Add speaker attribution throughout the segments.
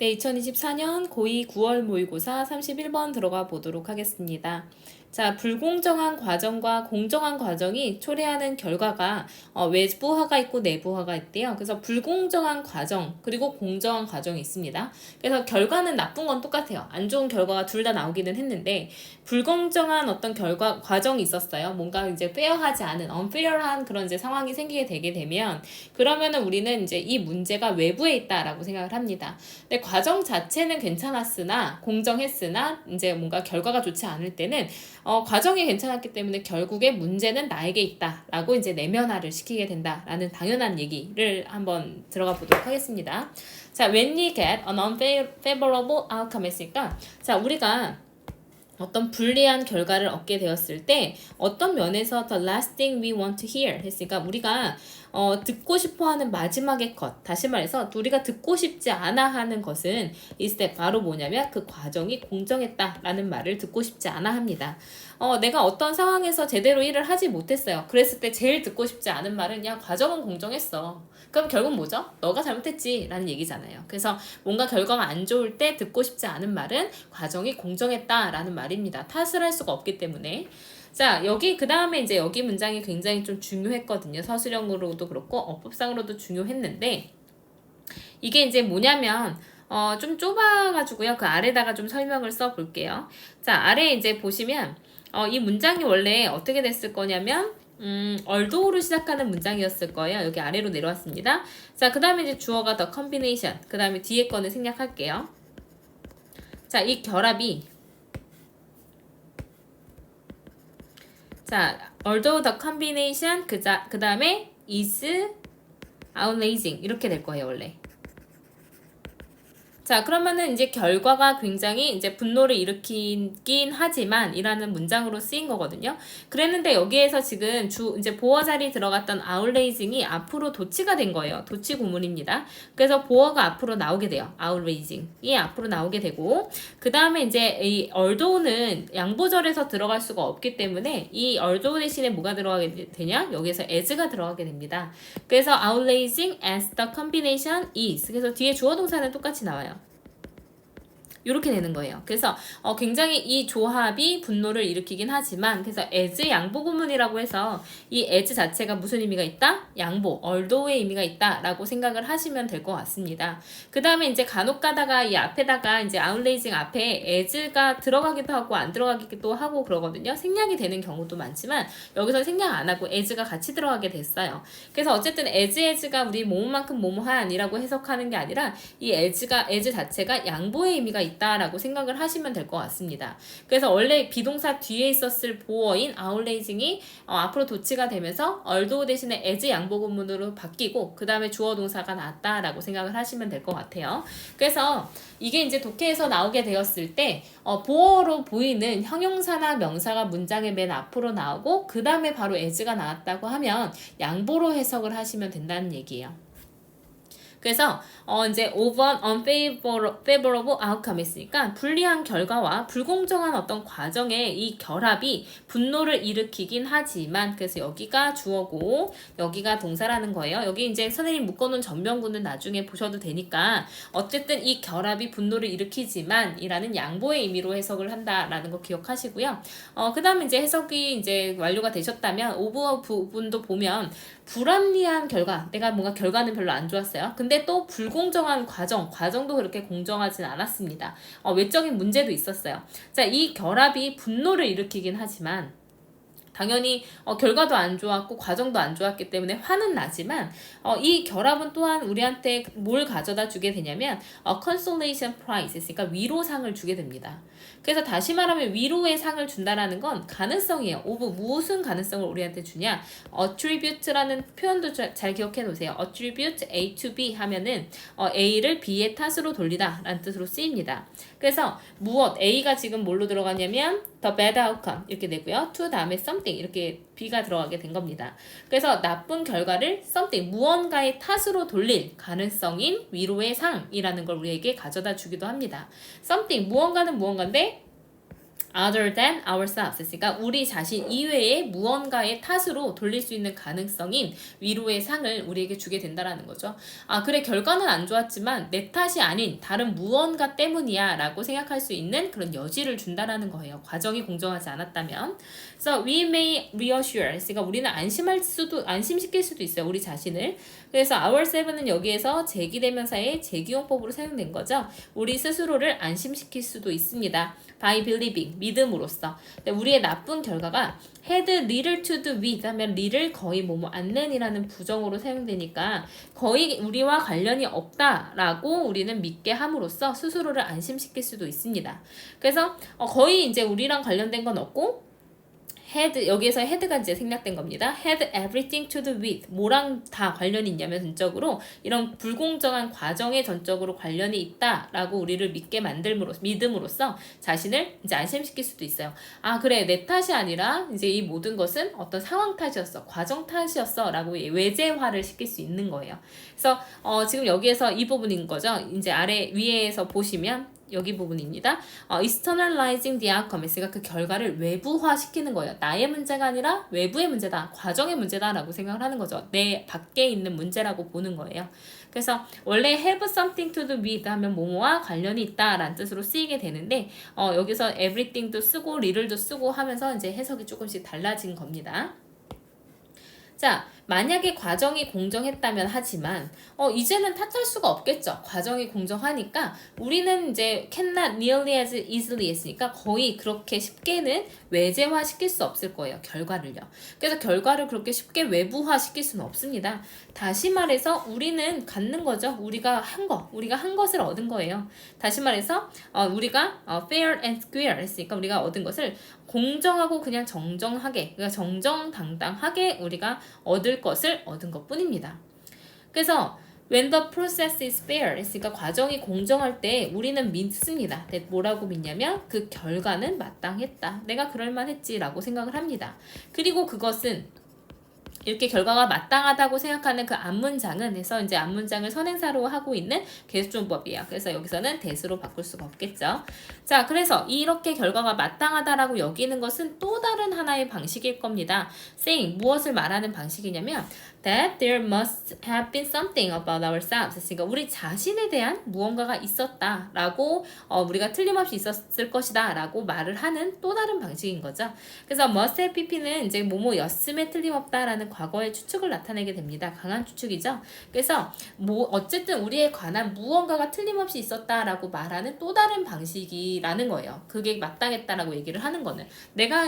Speaker 1: 네, 2024년 고2 9월 모의고사 31번 들어가 보도록 하겠습니다. 자, 불공정한 과정과 공정한 과정이 초래하는 결과가 외부화가 있고 내부화가 있대요. 그래서 불공정한 과정 그리고 공정한 과정이 있습니다. 그래서 결과는 나쁜 건 똑같아요. 안 좋은 결과가 둘 다 나오기는 했는데 불공정한 어떤 과정이 있었어요. 뭔가 이제 페어하지 않은 unfair한 그런 이제 상황이 생기게 되게 되면 그러면은 우리는 이제 이 문제가 외부에 있다라고 생각을 합니다. 근데 과정 자체는 괜찮았으나 공정했으나 이제 뭔가 결과가 좋지 않을 때는 과정이 괜찮았기 때문에 결국에 문제는 나에게 있다라고 이제 내면화를 시키게 된다라는 당연한 얘기를 한번 들어가 보도록 하겠습니다. 자, when we get an unfavorable outcome 했으니까 자, 우리가 어떤 불리한 결과를 얻게 되었을 때 어떤 면에서 the last thing we want to hear 했으니까 우리가 듣고 싶어하는 마지막의 것, 다시 말해서 우리가 듣고 싶지 않아 하는 것은 is that 바로 뭐냐면 그 과정이 공정했다라는 말을 듣고 싶지 않아 합니다. 내가 어떤 상황에서 제대로 일을 하지 못했어요. 그랬을 때 제일 듣고 싶지 않은 말은 야, 과정은 공정했어. 그럼 결국 뭐죠? 너가 잘못했지 라는 얘기잖아요. 그래서 뭔가 결과가 안 좋을 때 듣고 싶지 않은 말은 과정이 공정했다 라는 말입니다. 탓을 할 수가 없기 때문에. 자, 여기 그 다음에 이제 여기 문장이 굉장히 좀 중요했거든요. 서술형으로도 그렇고 어법상으로도 중요했는데 이게 이제 뭐냐면 좀 좁아가지고요. 그 아래다가 좀 설명을 써볼게요. 자, 아래 이제 보시면 이 문장이 원래 어떻게 됐을 거냐면 얼도우로 시작하는 문장이었을 거예요. 여기 아래로 내려왔습니다. 자, 그 다음에 이제 주어가 the combination. 그 다음에 뒤에 거는 생략할게요. 자, 이 결합이 자, although the combination 그 다음에 is outlazing 이렇게 될 거예요, 원래. 자, 그러면은 이제 결과가 굉장히 이제 분노를 일으키긴 하지만 이라는 문장으로 쓰인 거거든요. 그랬는데 여기에서 지금 이제 보어 자리 들어갔던 outraising이 앞으로 도치가 된 거예요. 도치 구문입니다. 그래서 보어가 앞으로 나오게 돼요. outraising이 앞으로 나오게 되고 그 다음에 이제 이 althought는 양보절에서 들어갈 수가 없기 때문에 이 although 대신에 뭐가 들어가게 되냐? 여기에서 as가 들어가게 됩니다. 그래서 outraising as the combination is 그래서 뒤에 주어 동사는 똑같이 나와요. 이렇게 되는 거예요. 그래서 굉장히 이 조합이 분노를 일으키긴 하지만 그래서 as 양보구문이라고 해서 이 as 자체가 무슨 의미가 있다? 양보, 얼도의 의미가 있다라고 생각을 하시면 될 것 같습니다. 그 다음에 이제 간혹 가다가 이 앞에다가 이제 outrazing 앞에 as가 들어가기도 하고 안 들어가기도 하고 그러거든요. 생략이 되는 경우도 많지만 여기서 생략 안 하고 as가 같이 들어가게 됐어요. 그래서 어쨌든 as가 우리 뭐뭐만큼 뭐뭐한이라고 해석하는 게 아니라 이 as 자체가 양보의 의미가 있다라고 생각을 하시면 될 것 같습니다. 그래서 원래 비동사 뒤에 있었을 보어인 outrazing이 앞으로 도치가 되면서 although 대신에 as 양보구문으로 바뀌고 그 다음에 주어 동사가 나왔다라고 생각을 하시면 될 것 같아요. 그래서 이게 이제 독해에서 나오게 되었을 때 보어로 보이는 형용사나 명사가 문장의 맨 앞으로 나오고 그 다음에 바로 as가 나왔다고 하면 양보로 해석을 하시면 된다는 얘기예요. 그래서 이제 over unfavorable outcome 했으니까 불리한 결과와 불공정한 어떤 과정의 이 결합이 분노를 일으키긴 하지만 그래서 여기가 주어고 여기가 동사라는 거예요. 여기 이제 선생님 묶어놓은 전명구는 나중에 보셔도 되니까 어쨌든 이 결합이 분노를 일으키지만 이라는 양보의 의미로 해석을 한다라는 거 기억하시고요. 그 다음에 이제 해석이 이제 완료가 되셨다면 오버 부분도 보면 불합리한 결과, 내가 뭔가 결과는 별로 안 좋았어요. 근데 또 불공정한 과정도 그렇게 공정하진 않았습니다. 외적인 문제도 있었어요. 자, 이 결합이 분노를 일으키긴 하지만 당연히 결과도 안 좋았고 과정도 안 좋았기 때문에 화는 나지만 이 결합은 또한 우리한테 뭘 가져다 주게 되냐면 consolation prize, 그러니까 위로상을 주게 됩니다. 그래서 다시 말하면 위로의 상을 준다라는 건 가능성이에요. 무슨 가능성을 우리한테 주냐? attribute라는 표현도 잘 기억해 놓으세요. attribute A to B 하면은 A를 B의 탓으로 돌리다 라는 뜻으로 쓰입니다. 그래서 무엇, A가 지금 뭘로 들어가냐면 the bad outcome 이렇게 되고요. to 다음에 something 이렇게 B가 들어가게 된 겁니다. 그래서 나쁜 결과를 something, 무언가의 탓으로 돌릴 가능성인 위로의 상이라는 걸 우리에게 가져다 주기도 합니다. something, 무언가는 무언가인데 other than ourselves. 그러니까 우리 자신 이외의 무언가의 탓으로 돌릴 수 있는 가능성인 위로의 상을 우리에게 주게 된다라는 거죠. 아, 그래, 결과는 안 좋았지만 내 탓이 아닌 다른 무언가 때문이야 라고 생각할 수 있는 그런 여지를 준다라는 거예요. 과정이 공정하지 않았다면. 그래서 we may reassure. 그러니까 우리는 안심시킬 수도 있어요. 우리 자신을. 그래서 ourselves는 여기에서 제기대명사의 제기용법으로 사용된 거죠. 우리 스스로를 안심시킬 수도 있습니다. by believing, 믿음으로써. 우리의 나쁜 결과가 had little to do with 하면 little 거의 뭐뭐 않는이라는 부정어로 사용되니까 거의 우리와 관련이 없다라고 우리는 믿게 함으로써 스스로를 안심시킬 수도 있습니다. 그래서 거의 이제 우리랑 관련된 건 없고 had, 여기에서 had가 이제 생략된 겁니다. had everything to do with, 뭐랑 다 관련이 있냐면 전적으로 이런 불공정한 과정에 전적으로 관련이 있다라고 우리를 믿음으로써 자신을 이제 안심시킬 수도 있어요. 아, 그래, 내 탓이 아니라 이제 이 모든 것은 어떤 상황 탓이었어, 과정 탓이었어 라고 외재화를 시킬 수 있는 거예요. 그래서 지금 여기에서 이 부분인 거죠. 이제 위에서 보시면 여기 부분입니다. externalizing the outcome. 그러니까 그 결과를 외부화시키는 거예요. 나의 문제가 아니라 외부의 문제다. 과정의 문제다라고 생각을 하는 거죠. 내 밖에 있는 문제라고 보는 거예요. 그래서 원래 have something to do with 하면 뭐뭐와 관련이 있다라는 뜻으로 쓰이게 되는데 여기서 everything도 쓰고 little도 쓰고 하면서 이제 해석이 조금씩 달라진 겁니다. 자, 만약에 과정이 공정했다면 하지만 이제는 탓할 수가 없겠죠. 과정이 공정하니까 우리는 이제 cannot nearly as easily 했으니까 거의 그렇게 쉽게는 외재화 시킬 수 없을 거예요. 결과를요. 그래서 결과를 그렇게 쉽게 외부화 시킬 수는 없습니다. 다시 말해서 우리는 갖는 거죠. 우리가 한 것을 얻은 거예요. 다시 말해서 우리가 fair and square 했으니까 우리가 얻은 것을 공정하고 그냥 정정하게, 그러니까 정정당당하게 우리가 얻을 것을 얻은 것 뿐입니다. 그래서 when the process is fair, 그러니까 과정이 공정할 때 우리는 믿습니다. 뭐라고 믿냐면 그 결과는 마땅했다. 내가 그럴만했지 라고 생각을 합니다. 그리고 그것은 이렇게 결과가 마땅하다고 생각하는 그 앞문장은 해서 이제 앞문장을 선행사로 하고 있는 계수존법이에요. 그래서 여기서는 대수로 바꿀 수가 없겠죠. 자, 그래서 이렇게 결과가 마땅하다라고 여기는 것은 또 다른 하나의 방식일 겁니다. saying, 무엇을 말하는 방식이냐면 that there must have been something about ourselves. 그러니까 우리 자신에 대한 무언가가 있었다라고 우리가 틀림없이 있었을 것이다라고 말을 하는 또 다른 방식인 거죠. 그래서 must have pp는 이제 뭐뭐였음에 틀림없다라는 과거의 추측을 나타내게 됩니다. 강한 추측이죠. 그래서 어쨌든 우리에 관한 무언가가 틀림없이 있었다라고 말하는 또 다른 방식이라는 거예요. 그게 마땅했다라고 얘기를 하는 거는 내가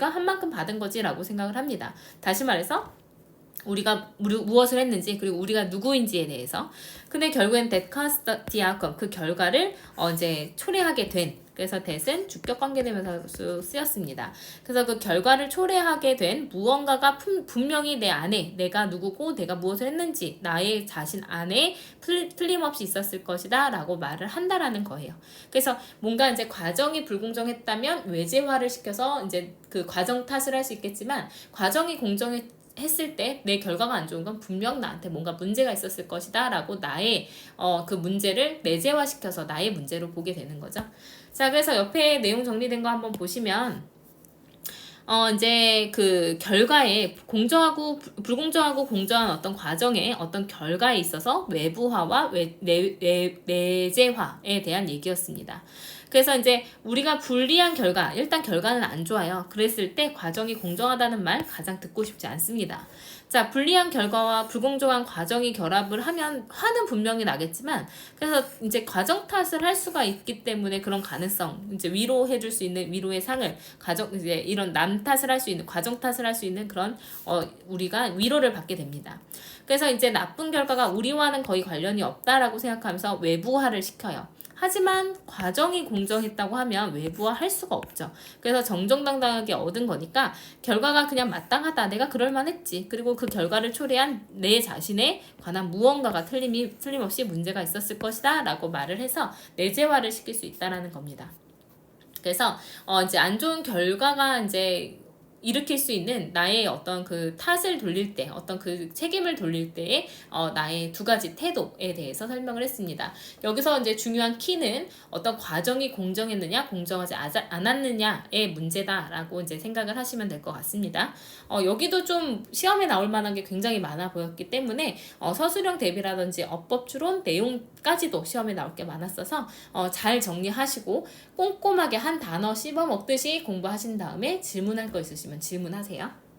Speaker 1: 한 만큼 받은 거지라고 생각을 합니다. 다시 말해서 우리가 무엇을 했는지 그리고 우리가 누구인지에 대해서 근데 결국엔 that caused the outcome 그 결과를 이제 초래하게 된 그래서 that은 주격 관계대명사로 쓰였습니다. 그래서 그 결과를 초래하게 된 무언가가 분명히 내 안에 내가 누구고 내가 무엇을 했는지 나의 자신 안에 틀림없이 있었을 것이다 라고 말을 한다라는 거예요. 그래서 뭔가 이제 과정이 불공정했다면 외재화를 시켜서 이제 그 과정 탓을 할 수 있겠지만 과정이 했을 때 내 결과가 안 좋은 건 분명 나한테 뭔가 문제가 있었을 것이다 라고 나의 그 문제를 내재화시켜서 나의 문제로 보게 되는 거죠. 자, 그래서 옆에 내용 정리된 거 한번 보시면 이제 그 결과에 공정하고 불공정하고 공정한 어떤 과정에 어떤 결과에 있어서 외부화와 내재화에 대한 얘기였습니다. 그래서 이제 우리가 불리한 결과, 일단 결과는 안 좋아요. 그랬을 때 과정이 공정하다는 말 가장 듣고 싶지 않습니다. 자, 불리한 결과와 불공정한 과정이 결합을 하면 화는 분명히 나겠지만 그래서 이제 과정 탓을 할 수가 있기 때문에 그런 가능성, 이제 위로해 줄 수 있는 위로의 상을 이제 이런 남 탓을 할 수 있는 과정 탓을 할 수 있는 그런 우리가 위로를 받게 됩니다. 그래서 이제 나쁜 결과가 우리와는 거의 관련이 없다라고 생각하면서 외부화를 시켜요. 하지만 과정이 공정했다고 하면 외부화할 수가 없죠. 그래서 정정당당하게 얻은 거니까 결과가 그냥 마땅하다. 내가 그럴만했지. 그리고 그 결과를 초래한 내 자신에 관한 무언가가 틀림없이 문제가 있었을 것이다 라고 말을 해서 내재화를 시킬 수 있다라는 겁니다. 그래서 이제 안 좋은 결과가 이제 일으킬 수 있는 나의 어떤 그 탓을 돌릴 때, 어떤 그 책임을 돌릴 때의 나의 두 가지 태도에 대해서 설명을 했습니다. 여기서 이제 중요한 키는 어떤 과정이 공정했느냐, 공정하지 않았느냐의 문제다라고 이제 생각을 하시면 될 것 같습니다. 여기도 좀 시험에 나올 만한 게 굉장히 많아 보였기 때문에 서술형 대비라든지 어법 추론 내용까지도 시험에 나올 게 많았어서 잘 정리하시고 꼼꼼하게 한 단어 씹어 먹듯이 공부하신 다음에 질문할 거 있으시면 질문하세요.